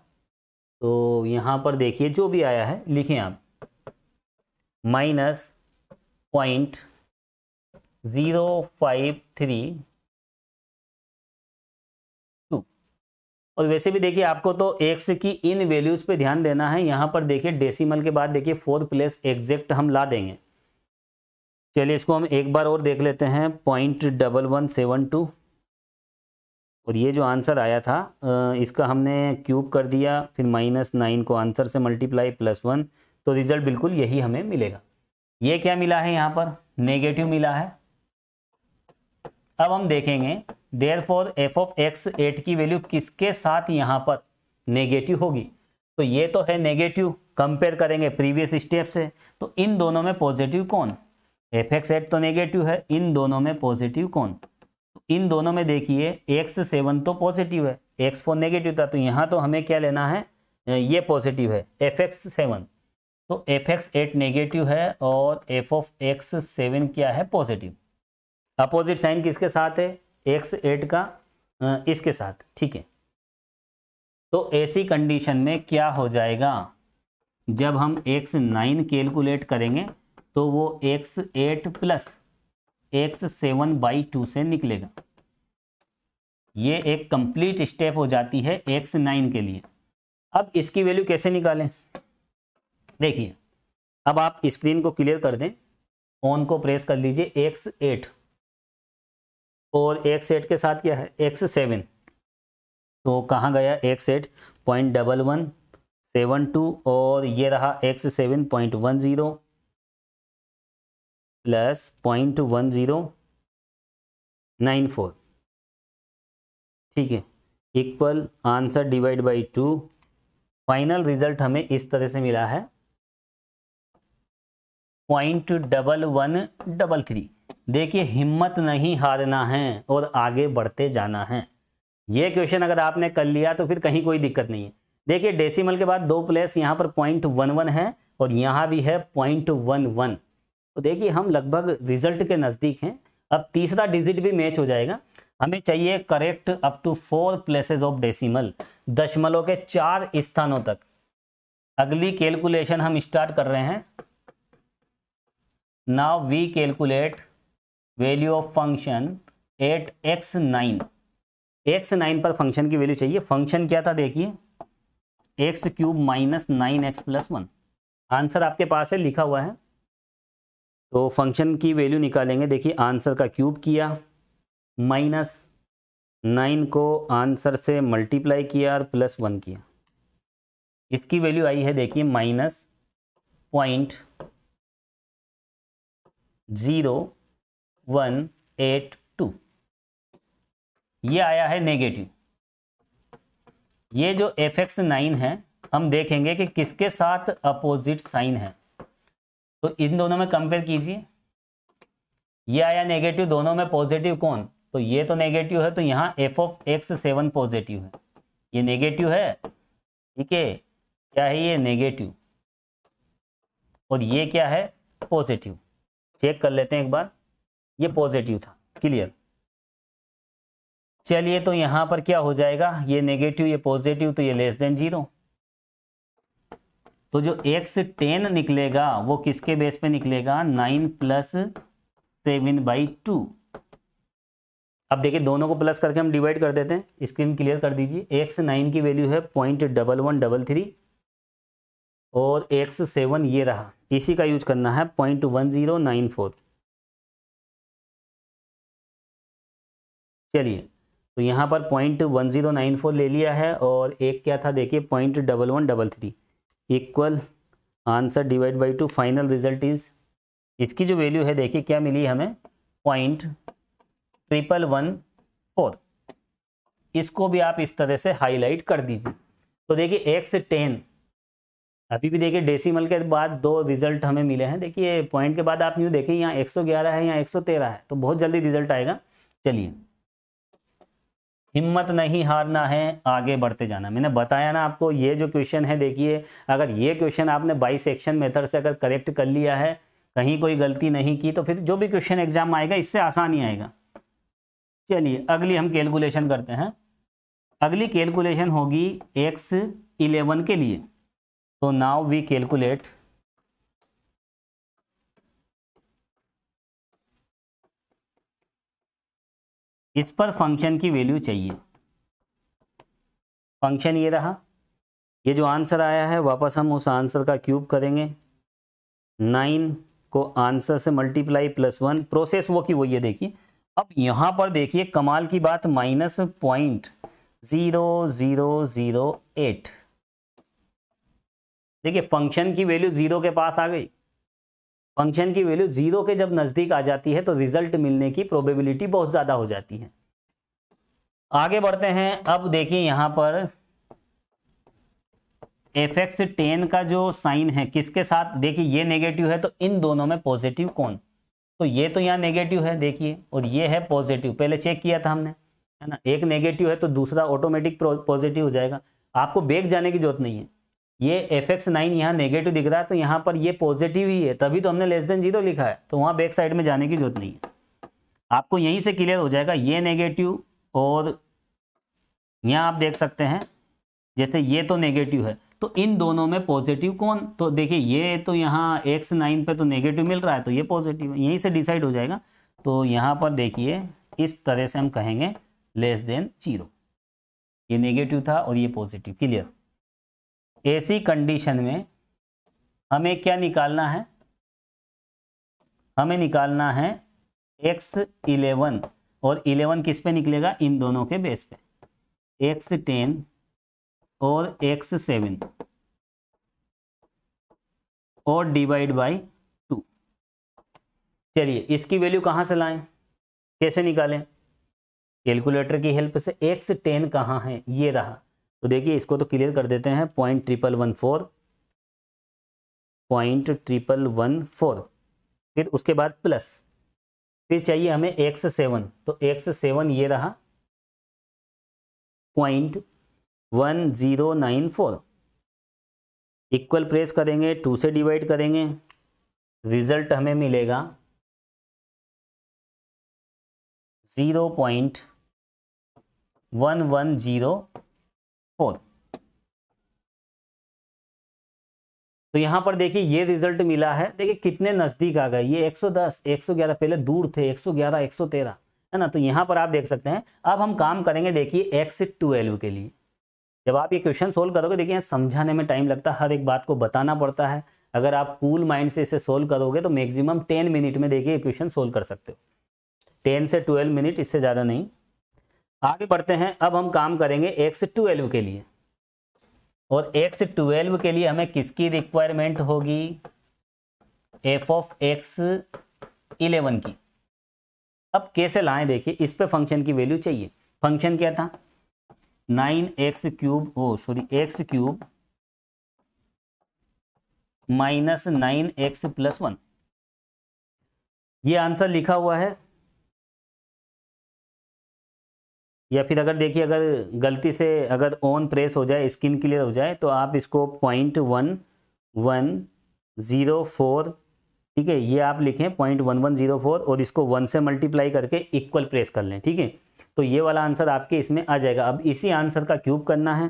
तो यहाँ पर देखिए जो भी आया है लिखें आप, -0.0532। और वैसे भी देखिए आपको तो x की इन वैल्यूज पे ध्यान देना है। यहाँ पर देखिए डेसिमल के बाद देखिए 4 प्लेस एग्जैक्ट हम ला देंगे। चलिए इसको हम एक बार और देख लेते हैं 0.1172। और ये जो आंसर आया था इसका हमने क्यूब कर दिया, फिर -9 को आंसर से मल्टीप्लाई +1, तो रिजल्ट बिल्कुल यही हमें मिलेगा। ये क्या मिला है, यहाँ पर नेगेटिव मिला है। अब हम देखेंगे देयरफॉर f ऑफ x8 की वैल्यू किसके साथ यहाँ पर नेगेटिव होगी। तो ये तो है नेगेटिव, कंपेयर करेंगे प्रीवियस स्टेप से। तो इन दोनों में पॉजिटिव कौन, fx8 तो नेगेटिव है, इन दोनों में पॉजिटिव कौन। तो इन दोनों में देखिए x7 तो पॉजिटिव है, x4 नेगेटिव था, तो यहाँ तो हमें क्या लेना है, ये पॉजिटिव है fx7। तो fx8 नेगेटिव है और f ऑफ x7 क्या है, पॉजिटिव। अपोजिट साइन किसके साथ है, x8 का इसके साथ, ठीक है। तो ऐसी कंडीशन में क्या हो जाएगा, जब हम x9 कैलकुलेट करेंगे तो वो x8 प्लस x7/2 से निकलेगा। ये एक कंप्लीट स्टेप हो जाती है x9 के लिए। अब इसकी वैल्यू कैसे निकालें, देखिए अब आप स्क्रीन को क्लियर कर दें, ऑन को प्रेस कर लीजिए, x8 और x8 के साथ क्या है x7, तो कहाँ गया x8 0.1172 और ये रहा x7 0.10 प्लस 0.1094, ठीक है, equal answer divide by 2। Final result हमें इस तरह से मिला है 0.1133। देखिए हिम्मत नहीं हारना है और आगे बढ़ते जाना है। ये क्वेश्चन अगर आपने कर लिया तो फिर कहीं कोई दिक्कत नहीं है। देखिए डेसिमल के बाद 2 प्लेस यहाँ पर 0.11 है और यहाँ भी है 0.11। तो देखिए हम लगभग रिजल्ट के नज़दीक हैं। अब तीसरा डिजिट भी मैच हो जाएगा। हमें चाहिए correct up to 4 places of decimal, दशमलव के 4 स्थानों तक। अगली कैलकुलेशन हम स्टार्ट कर रहे हैं। Now we calculate value of function at x9। x9 पर फंक्शन की वैल्यू चाहिए। फंक्शन क्या था देखिए, x³ minus 9x plus 1। Answer आपके पास है, लिखा हुआ है। तो फंक्शन की वैल्यू निकालेंगे। देखिए आंसर का क्यूब किया, -9 को आंसर से मल्टीप्लाई किया और +1 किया। इसकी वैल्यू आई है देखिए -0.0182। ये आया है नेगेटिव। ये जो fx9 है हम देखेंगे कि किसके साथ अपोजिट साइन है। तो इन दोनों में कंपेयर कीजिए। ये आया नेगेटिव, दोनों में पॉजिटिव कौन, तो ये तो नेगेटिव है, तो यहाँ f ऑफ x7 पॉजिटिव है। ये नेगेटिव है, ठीक है, क्या है ये नेगेटिव, और ये क्या है पॉजिटिव। चेक कर लेते हैं एक बार, ये पॉजिटिव था, क्लियर। चलिए तो यहाँ पर क्या हो जाएगा, ये नेगेटिव ये पॉजिटिव, तो ये लेस देन 0। तो जो x10 निकलेगा वो किसके बेस पे निकलेगा, 9 + 7/2। अब देखिए दोनों को प्लस करके हम डिवाइड कर देते हैं, स्क्रीन क्लियर कर दीजिए। x9 की वैल्यू है 0.1133 और x7 ये रहा, इसी का यूज करना है 0.1094। चलिए तो यहाँ पर 0.1094 ले लिया है और एक क्या था देखिए 0.1133 equal answer divide by 2, final result is, इसकी जो वैल्यू है देखिए क्या मिली हमें 0.1114। इसको भी आप इस तरह से हाईलाइट कर दीजिए। तो देखिए x10, अभी भी देखिए डेसिमल के बाद 2 रिजल्ट हमें मिले हैं। देखिए पॉइंट के बाद आप यूँ देखिए यहाँ 111 है, यहाँ 113 है, तो बहुत जल्दी रिजल्ट आएगा। चलिए हिम्मत नहीं हारना है, आगे बढ़ते जाना। मैंने बताया ना आपको, ये जो क्वेश्चन है देखिए, अगर ये क्वेश्चन आपने बाइसेक्शन मेथड से अगर करेक्ट कर लिया है, कहीं कोई गलती नहीं की, तो फिर जो भी क्वेश्चन एग्जाम आएगा इससे आसान ही आएगा। चलिए अगली हम कैलकुलेशन करते हैं। अगली कैलकुलेशन होगी x11 के लिए। तो नाउ वी कैलकुलेट इस पर फंक्शन की वैल्यू चाहिए। फंक्शन ये रहा, ये जो आंसर आया है वापस हम उस आंसर का क्यूब करेंगे, 9 को आंसर से मल्टीप्लाई +1, प्रोसेस वो की वो ये देखिए। अब यहाँ पर देखिए कमाल की बात, -0.0008। देखिए फंक्शन की वैल्यू 0 के पास आ गई। फंक्शन की वैल्यू 0 के जब नज़दीक आ जाती है तो रिजल्ट मिलने की प्रोबेबिलिटी बहुत ज़्यादा हो जाती है। आगे बढ़ते हैं। अब देखिए यहाँ पर fx10 का जो साइन है किसके साथ, देखिए ये नेगेटिव है तो इन दोनों में पॉजिटिव कौन, तो ये तो यहाँ नेगेटिव है देखिए, और ये है पॉजिटिव, पहले चेक किया था हमने, है ना। एक नेगेटिव है तो दूसरा ऑटोमेटिक पॉजिटिव हो जाएगा, आपको बैक जाने की जरूरत नहीं है। ये fx9 यहाँ नेगेटिव दिख रहा है तो यहाँ पर ये पॉजिटिव ही है, तभी तो हमने लेस देन 0 लिखा है, तो वहाँ बैक साइड में जाने की जरूरत नहीं है। आपको यहीं से क्लियर हो जाएगा, ये नेगेटिव और यहाँ आप देख सकते हैं जैसे ये तो नेगेटिव है, तो इन दोनों में पॉजिटिव कौन, तो देखिए ये तो यहाँ x9 पे तो नेगेटिव मिल रहा है तो ये पॉजिटिव है, यहीं से डिसाइड हो जाएगा। तो यहाँ पर देखिए इस तरह से हम कहेंगे लेस देन 0, ये नेगेटिव था और ये पॉजिटिव, क्लियर। ऐसी कंडीशन में हमें क्या निकालना है, हमें निकालना है x11, और 11 किस पे निकलेगा, इन दोनों के बेस पे, x10 और x7 और डिवाइड बाई 2। चलिए इसकी वैल्यू कहाँ से लाएं, कैसे निकालें, कैलकुलेटर की हेल्प से। x10 कहाँ है, ये रहा, तो देखिए इसको तो क्लियर कर देते हैं, 0.1114, फिर उसके बाद प्लस, फिर चाहिए हमें x7, तो x7 ये रहा 0.1094, इक्वल प्रेस करेंगे, 2 से डिवाइड करेंगे, रिजल्ट हमें मिलेगा 0.1104। तो यहां पर देखिए ये रिजल्ट मिला है, देखिए कितने नजदीक आ गए, ये 110 111 पहले दूर थे, 111 113 है ना। तो यहां पर आप देख सकते हैं। अब हम काम करेंगे देखिए x12 के लिए। जब आप ये क्वेश्चन सोल्व करोगे, देखिए समझाने में टाइम लगता है, हर एक बात को बताना पड़ता है। अगर आप कूल माइंड से इसे सोल्व करोगे तो मैक्सिमम 10 मिनट में देखिए ये क्वेश्चन सोल्व कर सकते हो, 10 से 12 मिनट, इससे ज़्यादा नहीं। आगे बढ़ते हैं। अब हम काम करेंगे x12 के लिए, और x12 के लिए हमें किसकी रिक्वायरमेंट होगी, f(x11) की। अब कैसे लाएं, देखिए इस पे फंक्शन की वैल्यू चाहिए। फंक्शन क्या था, 9x cube x cube minus 9x + 1, ये आंसर लिखा हुआ है। या फिर अगर देखिए अगर गलती से अगर ऑन प्रेस हो जाए, स्क्रीन क्लियर हो जाए, तो आप इसको 0.1104, ठीक है, ये आप लिखें 0.1104 और इसको 1 से मल्टीप्लाई करके इक्वल प्रेस कर लें, ठीक है। तो ये वाला आंसर आपके इसमें आ जाएगा। अब इसी आंसर का क्यूब करना है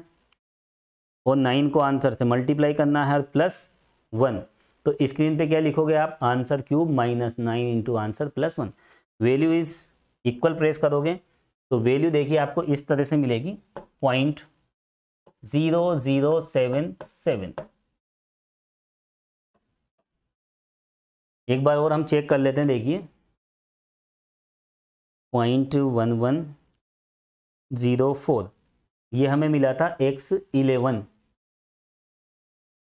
और 9 को आंसर से मल्टीप्लाई करना है और +1। तो स्क्रीन पे क्या लिखोगे आप, answer cube -9 into answer +1। Value is equal press करोगे तो वैल्यू देखिए आपको इस तरह से मिलेगी 0.0077। एक बार और हम चेक कर लेते हैं, देखिए 0.1104 ये हमें मिला था x11।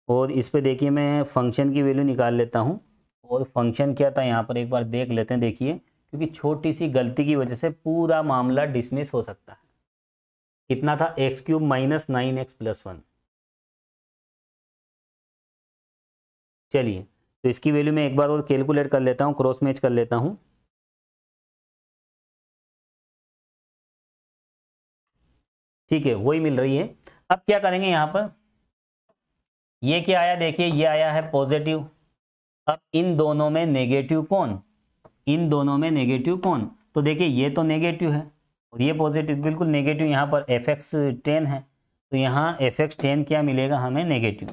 और इस पे देखिए मैं फंक्शन की वैल्यू निकाल लेता हूँ और फंक्शन क्या था यहाँ पर एक बार देख लेते हैं। देखिए क्योंकि छोटी सी गलती की वजह से पूरा मामला डिसमिस हो सकता है। कितना था, x³ -9x + 1। चलिए तो इसकी वैल्यू मैं एक बार और कैलकुलेट कर लेता हूँ, क्रॉस मैच कर लेता हूँ। ठीक है, वही मिल रही है। अब क्या करेंगे यहाँ पर, ये क्या आया, देखिए ये आया है पॉजिटिव। अब इन दोनों में नेगेटिव कौन, इन दोनों में नेगेटिव कौन, तो देखिए ये तो नेगेटिव है और ये पॉजिटिव, बिल्कुल नेगेटिव। यहाँ पर fx10 है तो यहाँ fx10 क्या मिलेगा हमें, नेगेटिव।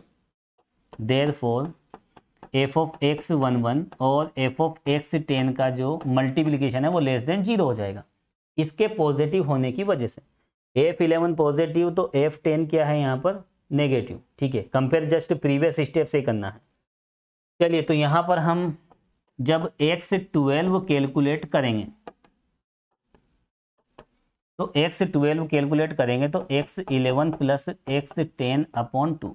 देयरफॉर f(x11) और f(x10) का जो मल्टीप्लिकेशन है वो <0 हो जाएगा इसके पॉजिटिव होने की वजह से। f11 पॉजिटिव तो f10 क्या है यहाँ पर, नेगेटिव। ठीक है, कंपेयर जस्ट प्रीवियस स्टेप से करना है। चलिए तो यहाँ पर हम जब x12 कैलकुलेट करेंगे तो x12 कैलकुलेट करेंगे तो x11 + x10/2।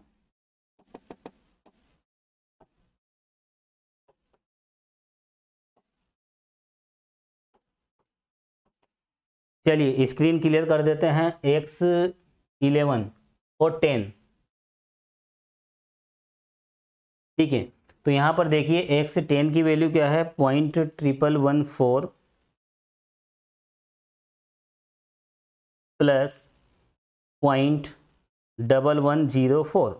चलिए स्क्रीन क्लियर कर देते हैं। x11 और 10, ठीक है। तो यहाँ पर देखिए x10 की वैल्यू क्या है, 0.1114 + 0.1104।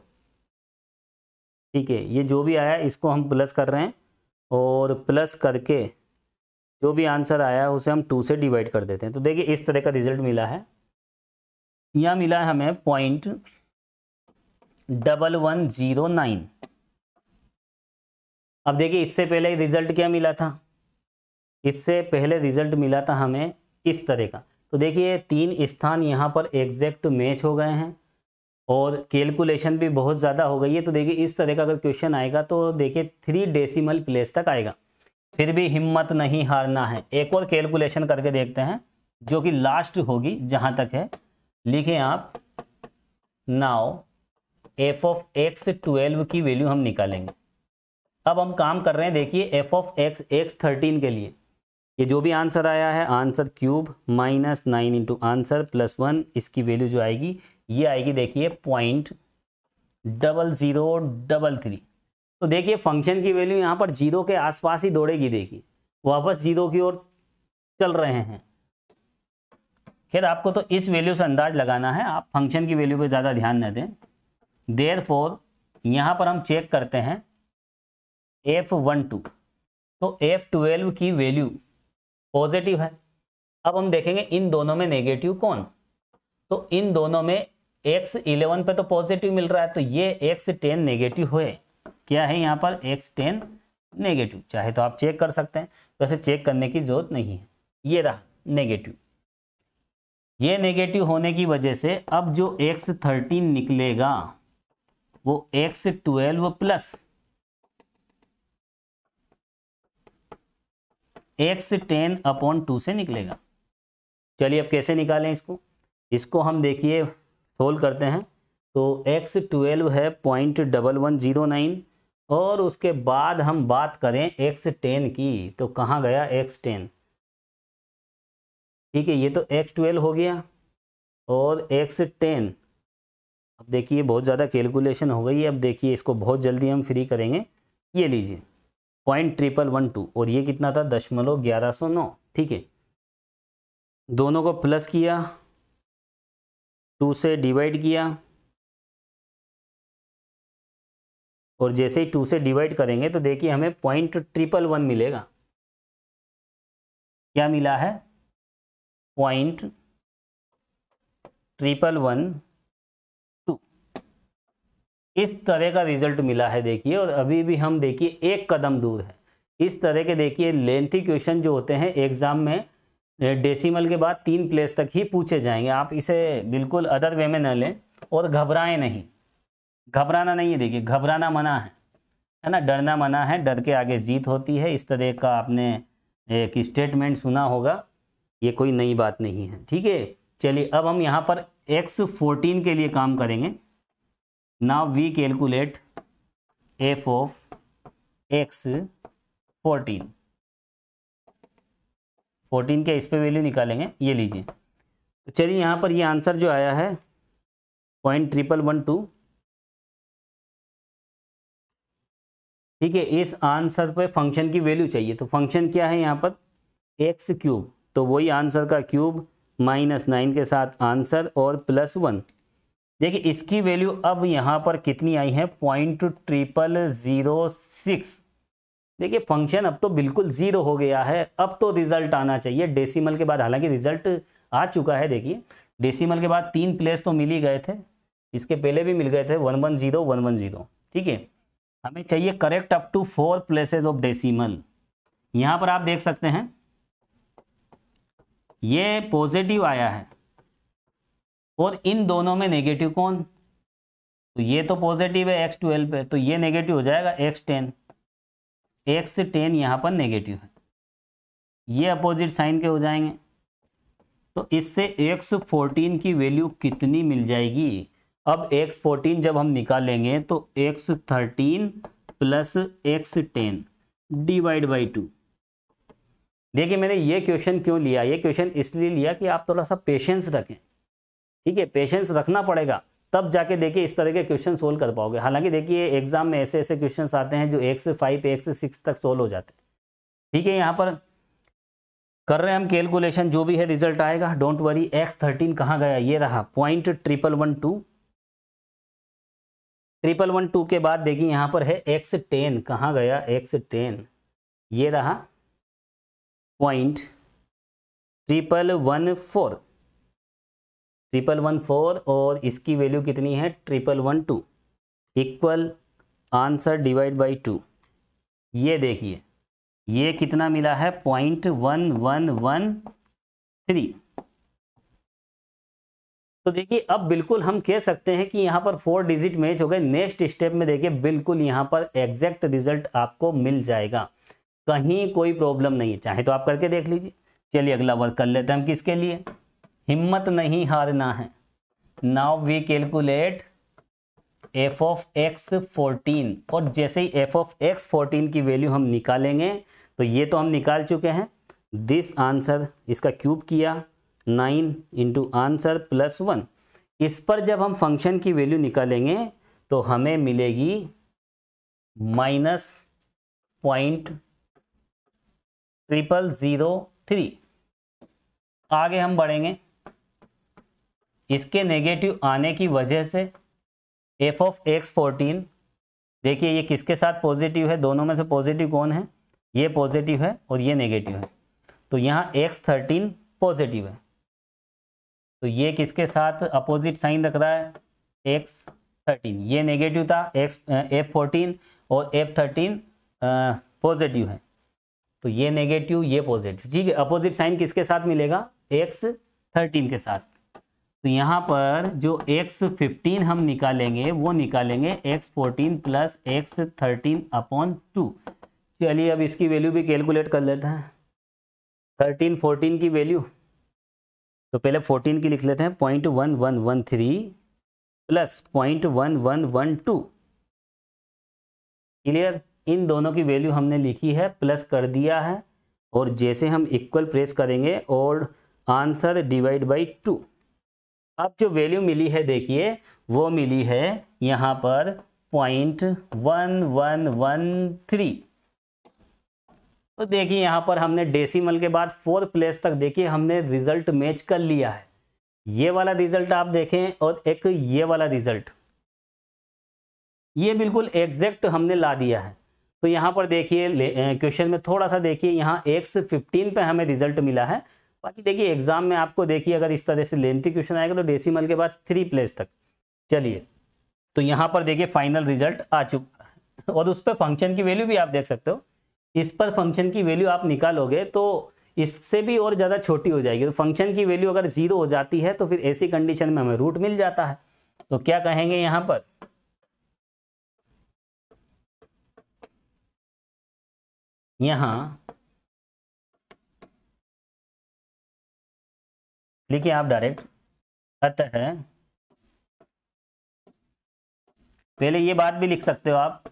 ठीक है, ये जो भी आया इसको हम प्लस कर रहे हैं और प्लस करके जो भी आंसर आया उसे हम 2 से डिवाइड कर देते हैं। तो देखिए इस तरह का रिजल्ट मिला है। यहाँ मिला है हमें 0.1109। अब देखिए इससे पहले रिजल्ट क्या मिला था, इससे पहले रिजल्ट मिला था हमें इस तरह का। तो देखिए 3 स्थान यहाँ पर एग्जैक्ट मैच हो गए हैं और कैलकुलेशन भी बहुत ज़्यादा हो गई है। तो देखिए इस तरह का अगर क्वेश्चन आएगा तो देखिए 3 डेसिमल प्लेस तक आएगा। फिर भी हिम्मत नहीं हारना है, एक और कैलकुलेशन करके देखते हैं जो कि लास्ट होगी जहाँ तक है। लिखें आप, नाउ f(x12) की वैल्यू हम निकालेंगे। अब हम काम कर रहे हैं, देखिए f(x) x13 के लिए ये जो भी आंसर आया है, आंसर क्यूब -9 इंटू आंसर +1, इसकी वैल्यू जो आएगी ये आएगी देखिए 0.0033। तो देखिए फंक्शन की वैल्यू यहाँ पर 0 के आसपास ही दौड़ेगी, देखिए वापस 0 की ओर चल रहे हैं। खैर आपको तो इस वैल्यू से अंदाज लगाना है, आप फंक्शन की वैल्यू पे ज़्यादा ध्यान न दें। देयरफॉर यहाँ पर हम चेक करते हैं f12, तो f12 की वैल्यू पॉजिटिव है। अब हम देखेंगे इन दोनों में नेगेटिव कौन, तो इन दोनों में x11 पे तो पॉजिटिव मिल रहा है तो ये x10 नेगेटिव है। क्या है यहाँ पर, x10 नेगेटिव। चाहे तो आप चेक कर सकते हैं, वैसे चेक करने की जरूरत नहीं है। ये रहा नेगेटिव, ये नेगेटिव होने की वजह से अब जो x13 निकलेगा वो x12 प्लस x10/2 से निकलेगा। चलिए अब कैसे निकालें इसको हम देखिए सोल्व करते हैं। तो x12 है 0.1109 और उसके बाद हम बात करें x10 की, तो कहाँ गया x10। ठीक है, ये तो x12 हो गया और x10। अब देखिए बहुत ज़्यादा कैलकुलेशन हो गई है। अब देखिए इसको बहुत जल्दी हम फ्री करेंगे। ये लीजिए 0.1112 और ये कितना था, 0.1109। ठीक है, दोनों को प्लस किया, 2 से डिवाइड किया और जैसे ही 2 से डिवाइड करेंगे तो देखिए हमें 0.111 मिलेगा। क्या मिला है, 0.11112 इस तरह का रिजल्ट मिला है देखिए। और अभी भी हम देखिए एक कदम दूर है। इस तरह के देखिए लेंथी क्वेश्चन जो होते हैं एग्जाम में डेसिमल के बाद 3 प्लेस तक ही पूछे जाएंगे। आप इसे बिल्कुल अदर वे में न लें और घबराएं नहीं। घबराना नहीं है, देखिए घबराना मना है ना, डरना मना है। डर के आगे जीत होती है। इस तरह का आपने एक स्टेटमेंट सुना होगा, ये कोई नई बात नहीं है। ठीक है, चलिए अब हम यहाँ पर x14 के लिए काम करेंगे। Now we calculate f of x14 के इस पे वैल्यू निकालेंगे। ये लीजिए, तो चलिए यहाँ पर ये आंसर जो आया है 0.1112। ठीक है, इस आंसर पे फंक्शन की वैल्यू चाहिए। तो फंक्शन क्या है यहाँ पर एक्स क्यूब, तो वही आंसर का क्यूब -9 के साथ आंसर और +1। देखिए इसकी वैल्यू अब यहाँ पर कितनी आई है 0.0006। देखिए फंक्शन अब तो बिल्कुल 0 हो गया है। अब तो रिजल्ट आना चाहिए डेसिमल के बाद। हालांकि रिजल्ट आ चुका है, देखिए डेसिमल के बाद 3 प्लेस तो मिल ही गए थे, इसके पहले भी मिल गए थे 110 110। ठीक है, हमें चाहिए correct up to 4 places of decimal. यहाँ पर आप देख सकते हैं ये पॉजिटिव आया है और इन दोनों में नेगेटिव कौन, तो ये तो पॉजिटिव है x12 पे, तो ये नेगेटिव हो जाएगा x10। x10 यहाँ पर नेगेटिव है, ये अपोजिट साइन के हो जाएंगे। तो इससे x14 की वैल्यू कितनी मिल जाएगी। अब x14 जब हम निकालेंगे तो x13 plus x10 divide by 2। देखिए मैंने ये क्वेश्चन क्यों लिया, ये क्वेश्चन इसलिए लिया कि आप थोड़ा सा पेशेंस रखें। ठीक है, पेशेंस रखना पड़ेगा, तब जाके देखिए इस तरह के क्वेश्चन सोल्व कर पाओगे। हालांकि देखिए एग्जाम में ऐसे ऐसे क्वेश्चंस आते हैं जो 1 से 5 1 से 6 तक सोल्व हो जाते हैं। ठीक है, यहाँ पर कर रहे हैं हम कैलकुलेशन, जो भी है रिजल्ट आएगा, डोंट वरी। x13 कहाँ गया, ये रहा 0.1112। 1112 के बाद देखिए यहाँ पर है x10, कहाँ गया x10, ये रहा 0.1114 और इसकी वैल्यू कितनी है 1112 इक्वल आंसर डिवाइड बाई 2। ये देखिए ये कितना मिला है 0.1113। तो देखिए अब बिल्कुल हम कह सकते हैं कि यहाँ पर 4 डिजिट मैच हो गए। नेक्स्ट स्टेप में देखिए बिल्कुल यहाँ पर एग्जैक्ट रिजल्ट आपको मिल जाएगा, कहीं कोई प्रॉब्लम नहीं है। चाहे तो आप करके देख लीजिए। चलिए अगला वर्क कर लेते हैं हम किसके लिए, हिम्मत नहीं हारना है। Now we calculate f of x14 और जैसे ही f ऑफ x14 की वैल्यू हम निकालेंगे तो ये तो हम निकाल चुके हैं। दिस आंसर, इसका क्यूब किया 9 इंटू आंसर +1। इस पर जब हम फंक्शन की वैल्यू निकालेंगे तो हमें मिलेगी -0.0003। आगे हम बढ़ेंगे, इसके नेगेटिव आने की वजह से f ऑफ x14, देखिए ये किसके साथ पॉजिटिव है, दोनों में से पॉजिटिव कौन है, ये पॉजिटिव है और ये नेगेटिव है। तो यहाँ x13 पॉजिटिव है, तो ये किसके साथ अपोजिट साइन रख रहा है x13। ये नेगेटिव था f14 और f13 पॉजिटिव है, तो ये नेगेटिव ये पॉजिटिव। ठीक है, अपोजिट साइन किसके साथ मिलेगा x13 के साथ। तो यहाँ पर जो x15 हम निकालेंगे वो निकालेंगे x14 प्लस x13 अपॉन 2। चलिए अब इसकी वैल्यू भी कैलकुलेट कर लेते हैं। 13 14 की वैल्यू, तो पहले 14 की लिख लेते हैं 0.1113 प्लस 0.1112। क्लियर, इन दोनों की वैल्यू हमने लिखी है, प्लस कर दिया है और जैसे हम इक्वल प्रेस करेंगे और आंसर डिवाइड बाई 2। अब जो वैल्यू मिली है देखिए वो मिली है यहाँ पर 0.1113। तो देखिए यहाँ पर हमने डेसिमल के बाद 4 प्लेस तक देखिए हमने रिजल्ट मैच कर लिया है। ये वाला रिजल्ट आप देखें और एक ये वाला रिजल्ट, ये बिल्कुल एग्जैक्ट हमने ला दिया है। तो यहाँ पर देखिए क्वेश्चन में थोड़ा सा देखिए, यहाँ x15 पे हमें रिजल्ट मिला है बाकी देखिए एग्जाम में आपको देखिए अगर इस तरह से लेंथी क्वेश्चन आएगा तो डेसिमल के बाद 3 प्लेस तक। चलिए तो यहाँ पर देखिए फाइनल रिजल्ट आ चुका है और उस पर फंक्शन की वैल्यू भी आप देख सकते हो। इस पर फंक्शन की वैल्यू आप निकालोगे तो इससे भी और ज़्यादा छोटी हो जाएगी। तो फंक्शन की वैल्यू अगर 0 हो जाती है तो फिर ऐसी कंडीशन में हमें रूट मिल जाता है। तो क्या कहेंगे यहाँ पर, यहाँ लिखिए आप डायरेक्ट, अतः पहले ये बात भी लिख सकते हो आप,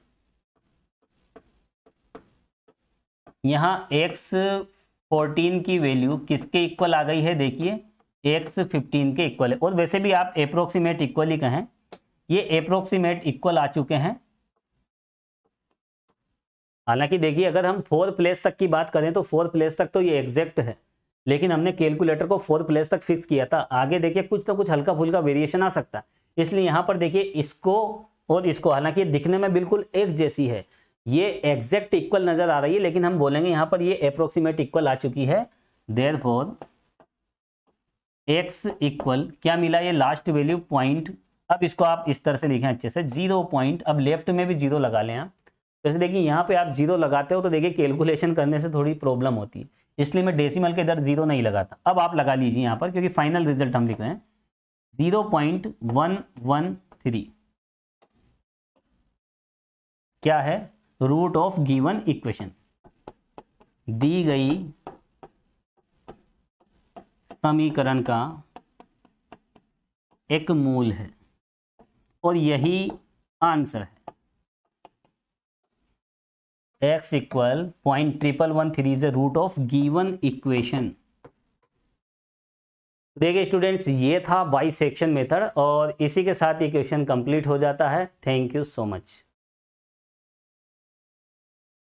यहाँ x14 की वैल्यू किसके इक्वल आ गई है, देखिए x15 के इक्वल है। और वैसे भी आप अप्रोक्सीमेट इक्वल ही कहें, ये अप्रोक्सीमेट इक्वल आ चुके हैं। हालांकि देखिए अगर हम 4 प्लेस तक की बात करें तो 4 प्लेस तक तो ये एग्जैक्ट है, लेकिन हमने कैलकुलेटर को 4 प्लेस तक फिक्स किया था। आगे देखिए कुछ तो कुछ हल्का फुल्का वेरिएशन आ सकता है, इसलिए यहाँ पर देखिए इसको और इसको, हालांकि ये दिखने में बिल्कुल एक जैसी है, ये एग्जैक्ट इक्वल नजर आ रही है, लेकिन हम बोलेंगे यहाँ पर ये अप्रोक्सीमेट इक्वल आ चुकी है। देयरफॉर x इक्वल क्या मिला, ये लास्ट वैल्यू पॉइंट। अब इसको आप इस तरह से लिखें अच्छे से 0 पॉइंट, अब लेफ्ट में भी 0 लगा लें आप। जैसे देखिए यहाँ पे आप 0 लगाते हो तो देखिए कैलकुलेशन करने से थोड़ी प्रॉब्लम होती है, इसलिए मैं डेसिमल के इधर 0 नहीं लगाता। अब आप लगा लीजिए यहाँ पर, क्योंकि फाइनल रिजल्ट हम लिख रहे हैं 0.113 क्या है, रूट ऑफ गिवन इक्वेशन, दी गई समीकरण का एक मूल है और यही आंसर है। x equal 0.1113 is root of given equation. देखिए स्टूडेंट्स, ये था बाइसेक्शन मेथड और इसी के साथ ये क्वेश्चन कंप्लीट हो जाता है। Thank you so much.